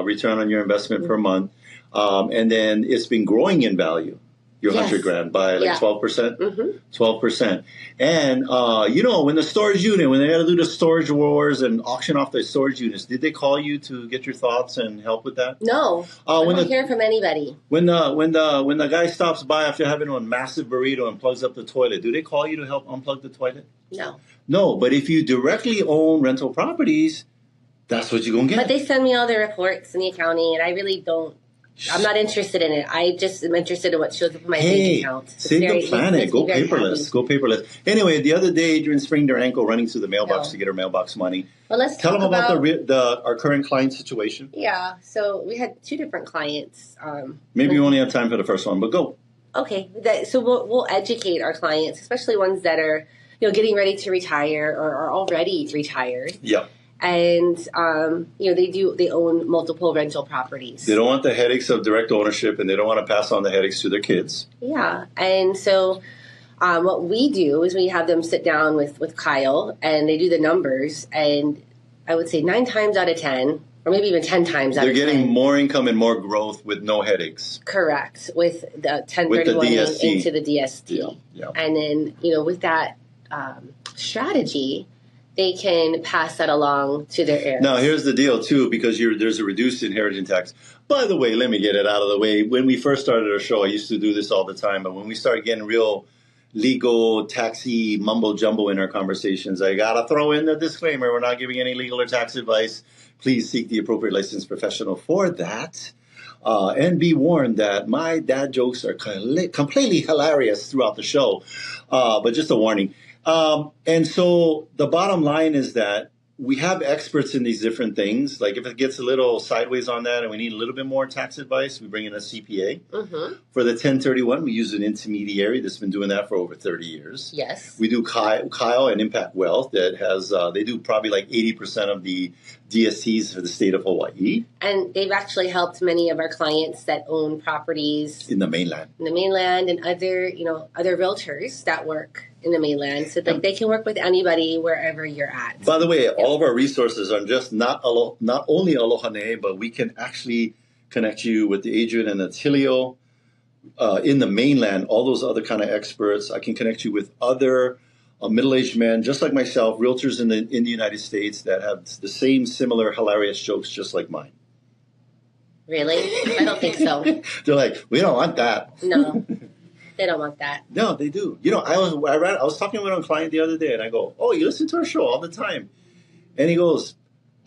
return on your investment per month, and then it's been growing in value. Your $100,000 by like 12%, 12%. And when the storage unit, when they got to do the storage wars and auction off the storage units, did they call you to get your thoughts and help with that? No, I don't hear from anybody. When the guy stops by after having a massive burrito and plugs up the toilet, do they call you to help unplug the toilet? No. But if you directly own rental properties, that's what you're going to get. But they send me all the reports and the accounting, and I really don't. I'm not interested in it. I just am interested in what shows up in my bank account. Save the planet. Go paperless. Go paperless. Anyway, the other day, Adrienne sprained her ankle running to the mailbox to get her mailbox money. Well, let's tell them about our current client situation. Yeah. So we had two different clients. Maybe we only have time for the first one, but go. Okay. So we'll educate our clients, especially ones that are getting ready to retire or are already retired. Yeah. And, they own multiple rental properties. They don't want the headaches of direct ownership, and they don't want to pass on the headaches to their kids. Yeah. And so what we do is we have them sit down with Kyle, and they do the numbers. And I would say 9 times out of 10, or maybe even 10 times out of 10. They're getting more income and more growth with no headaches. Correct. With the 1031 into the DST. Yeah. And then, with that strategy, they can pass that along to their heirs. Now, here's the deal, too, because there's a reduced inheritance tax. By the way, let me get it out of the way. When we first started our show, I used to do this all the time. But when we started getting real legal, taxi, mumbo-jumbo in our conversations, I got to throw in the disclaimer. We're not giving any legal or tax advice. Please seek the appropriate licensed professional for that. And be warned that my dad jokes are completely hilarious throughout the show. But just a warning. And so the bottom line is that we have experts in these different things. Like if it gets a little sideways on that and we need a little bit more tax advice, we bring in a CPA. Mm-hmm. For the 1031, we use an intermediary that's been doing that for over 30 years. Yes. We do Kyle and Impact Wealth that has, they do probably like 80% of the DSTs for the state of Hawaii. And they've actually helped many of our clients that own properties in the mainland. And other, other realtors that work in the mainland, so that they can work with anybody wherever you're at. By the way, all of our resources are just not only Aloha Nei, but we can actually connect you with the Adrienne and Attilio in the mainland, all those other kind of experts. I can connect you with other middle-aged men, just like myself, realtors in the United States that have the same similar hilarious jokes just like mine. Really? I don't think so. They're like, we don't want that. No. They don't want that. No, they do. I was talking with a client the other day, and I go, "Oh, you listen to our show all the time?" And he goes,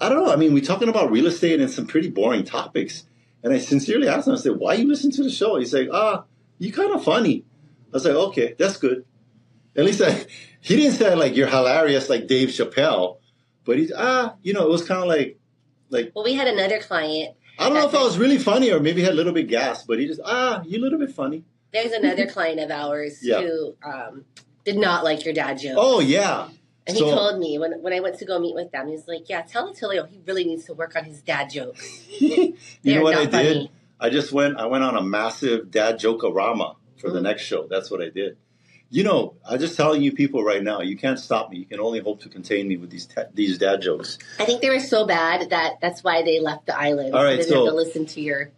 "I don't know. I mean, we're talking about real estate and some pretty boring topics." And I sincerely asked him, I said, "Why you listen to the show?" He's like, "You kind of funny." I was like, "Okay, that's good." At least he didn't say like you're hilarious like Dave Chappelle, but he's it was kind of like. Well, we had another client. I don't know if I was really funny or maybe had a little bit gas, but he just you're a little bit funny. There's another client of ours who did not like your dad joke. Oh, yeah. And he told me when I went to go meet with them, he was like, yeah, tell Attilio he really needs to work on his dad jokes. You know what I did? Funny. I went on a massive dad joke-a-rama for the next show. That's what I did. I'm just telling you people right now, you can't stop me. You can only hope to contain me with these dad jokes. I think they were so bad that's why they left the island. All right, they didn't have to listen to your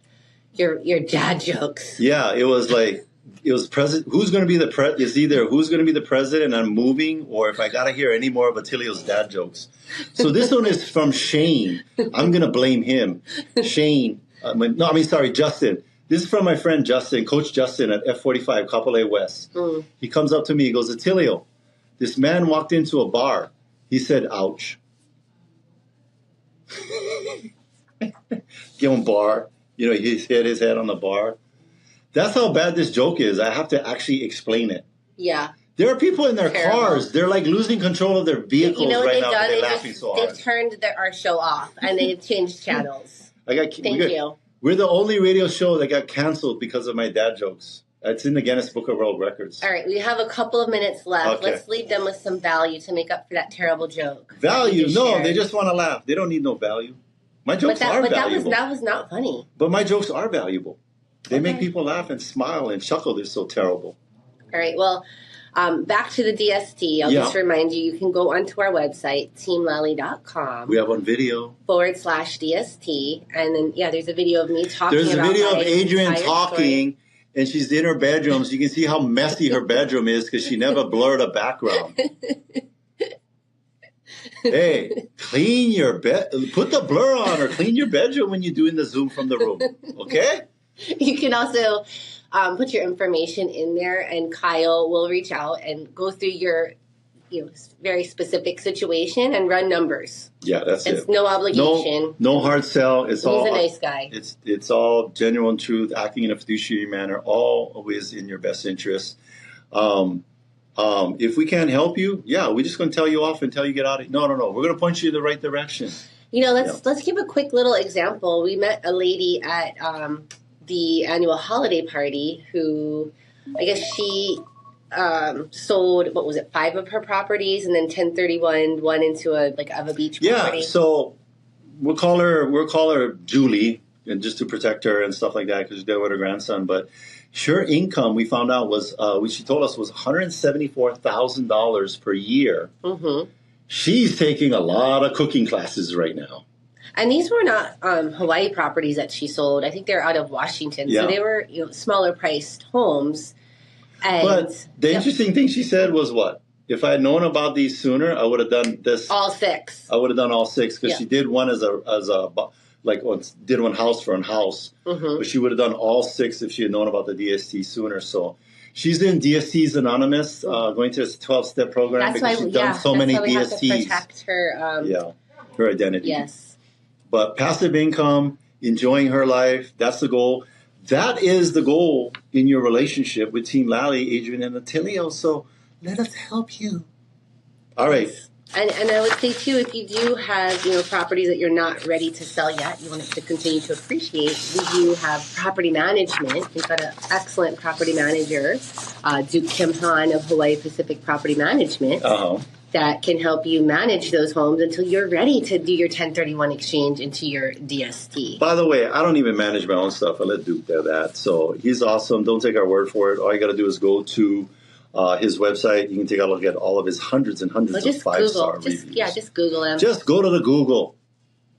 dad jokes. Yeah, it was president. Who's going to be it's either who's going to be the president and I'm moving, or if I got to hear any more of Attilio's dad jokes. So this one is from Shane. I'm going to blame him. Shane. Justin. This is from my friend Justin, Coach Justin at F45 Kapolei West. Mm. He comes up to me. He goes, "Attilio, this man walked into a bar. He said, 'ouch.'" Give him bar. He hit his head on the bar. That's how bad this joke is. I have to actually explain it. Yeah. There are people in their Terrible. cars. They're like losing control of their vehicles You know what right they've now. done? They're laughing so hard. They've turned our show off, and they've changed channels. Thank you. We're the only radio show that got canceled because of my dad jokes. It's in the Guinness Book of World Records. All right, we have a couple of minutes left. Okay. Let's leave them with some value to make up for that terrible joke. Value? No, they just want to laugh. They don't need no value. My jokes are valuable. That was not funny. But my jokes are valuable. They make people laugh and smile and chuckle. They're so terrible. All right, well, back to the DST. I'll just remind you, you can go onto our website, teamlally.com. We have on video. /DST. And then, there's a video of me talking There's a video of my Adrienne entire talking, and she's in her bedroom. So you can see how messy her bedroom is because she never blurred a background. Hey, clean your bed. Put the blur on or clean your bedroom when you're doing the Zoom from the room. Okay? You can also put your information in there, and Kyle will reach out and go through your very specific situation and run numbers. Yeah, that's it. It's no obligation. No hard sell. He's a nice guy. It's all genuine truth, acting in a fiduciary manner, always in your best interest. If we can't help you, we're just going to tell you off until you get out of. No. We're going to point you in the right direction. Let's give a quick little example. We met a lady at the annual holiday party who, I guess she sold, 5 of her properties, and then 1031 one into a beach property. Yeah, so we'll call her Julie, and just to protect her and stuff like that, because she's there with her grandson. But her income, we found out, was she told us was $174,000 per year. Mm-hmm. She's taking a lot of cooking classes right now. And these were not Hawaii properties that she sold. I think they're out of Washington, so they were smaller priced homes. But the interesting thing she said was what? If I had known about these sooner, I would have done this. All 6. I would have done all 6 because she did one did one house for a house. Mm-hmm. But she would have done all 6 if she had known about the DST sooner. So she's in DSTs Anonymous, going to this 12-step program because she's done so many DSTs. Have to protect her. Her identity. Yes. But passive income, enjoying her life, that's the goal. That is the goal in your relationship with Team Lally, Adrienne and Attilio. So let us help you. All right. And I would say, too, if you do have, properties that you're not ready to sell yet, you want it to continue to appreciate, we do have property management. We've got an excellent property manager, Duke Kim Han of Hawaii Pacific Property Management, that can help you manage those homes until you're ready to do your 1031 exchange into your DST. By the way, I don't even manage my own stuff. I let Duke do that. So he's awesome. Don't take our word for it. All you got to do is go to his website. You can take a look at all of his hundreds and hundreds of 5-star reviews. Just Google him. Just go to the Google.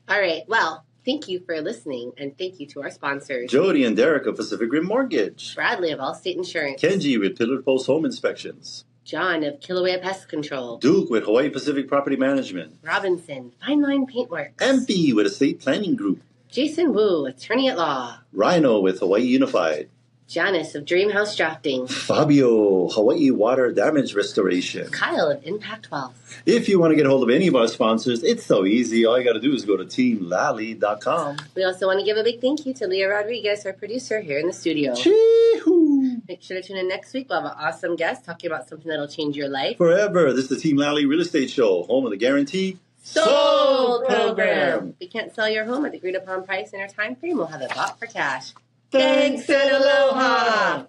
All right. Well, thank you for listening, and thank you to our sponsors. Jody and Derek of Pacific Rim Mortgage. Bradley of Allstate Insurance. Kenji with Pillar Post Home Inspections. John of Kilauea Pest Control. Duke with Hawaii Pacific Property Management. Robinson, Fine Line Paintworks. MP with Estate Planning Group. Jason Wu, Attorney at Law. Rhino with Hawaii Unified. Janice of Dreamhouse Drafting. Fabio, Hawaii Water Damage Restoration. Kyle of Impact Wealth. If you want to get a hold of any of our sponsors, it's so easy. All you got to do is go to teamlally.com. We also want to give a big thank you to Leah Rodriguez, our producer here in the studio. Chee-hoo. Make sure to tune in next week. We'll have an awesome guest talking about something that'll change your life. Forever. This is the Team Lally Real Estate Show, home of the Guaranteed Sold Program. If you can't sell your home at the agreed upon price in our time frame, we'll have it bought for cash. Thanks and aloha.